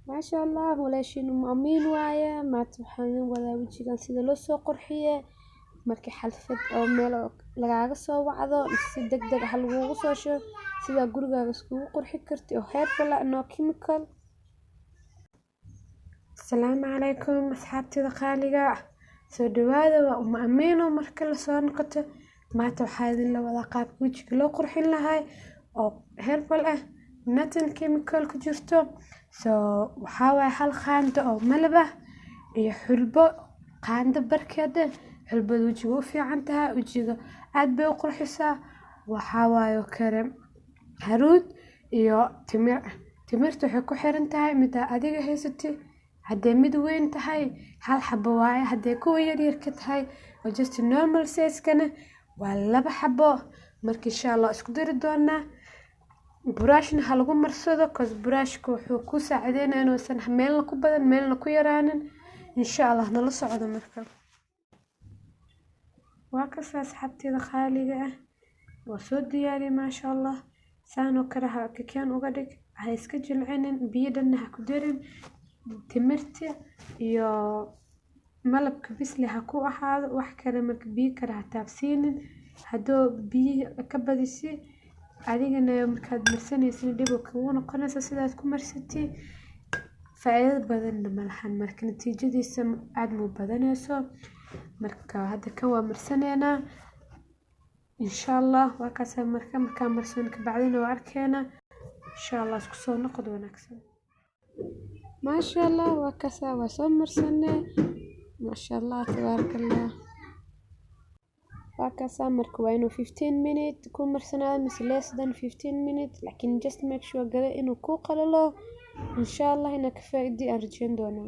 ما شاء الله ولا شيء مؤمن وايا ما تبحثين ولا وجهك سيدا لو سو قرحية markii xalfad oo meel lagaaga soo wacdo si degdeg ah lagugu soo sheego sida gurigaaga isku qurxi kartid oo heerful no chemical. Assalaamu calaykum asxaabtida qaaliga soo dhawaada waa uma ameeno marka la soo noqoto maanta waxaa idin la wada qaabka wajiga loo qurxin lahaa oo heerful ah nothing chemical ku jirto waxaa waay hal qaando oo malab ah iyo xulbo qaando barkeeda xulbadu wajiga u fiican tahay wajiga aad bay u qurxisaa waxaa waayo kareem haruud iyo timirta waxay ku xiran tahay mid adiga haysatay haddii mid weyn tahay hal xabo waaye haddii kuwa yaryar ka tahay oo just normal size kana waa 2 xabo marka insha Allah isku dari doonaa brushna ha lagu marsado brushku wuxuu ku saacideynaa inuusan meel ku badan meelna ku yaraanin insha Allah nala socdo marka وكسا أصحابتي خالقة وصود ديالي ما شاء الله سانو كرها ككيان وقدك هاي سكجل عينن بيدنها كدرن تمرتي يا ملبك بس لها كو أحد وحكرا مكبي كرها تابسينن هدو بي كبديسي علينا يوم كاد مرسني سنة ديبو كونا قناصة سيدات كمرستي فعيد بدن ملحن مرك نتيجة دي سم عدمو بدنيسو marka hadda kan waa marsaneena insha Allah waa ka soo marka marsan ka bacdina waa arkeena insha Allah isku soo noqdo wanaagsan ma sha Allah waa ka soo marsanay ma sha Allah tabarakallah waa ka soo marka waa inuu 15 minutes ku marsanaa mise less than 15 minutes laakiin just make sure gala inuu ku qalalo insha Allah ina ka faa'iido arjeen doona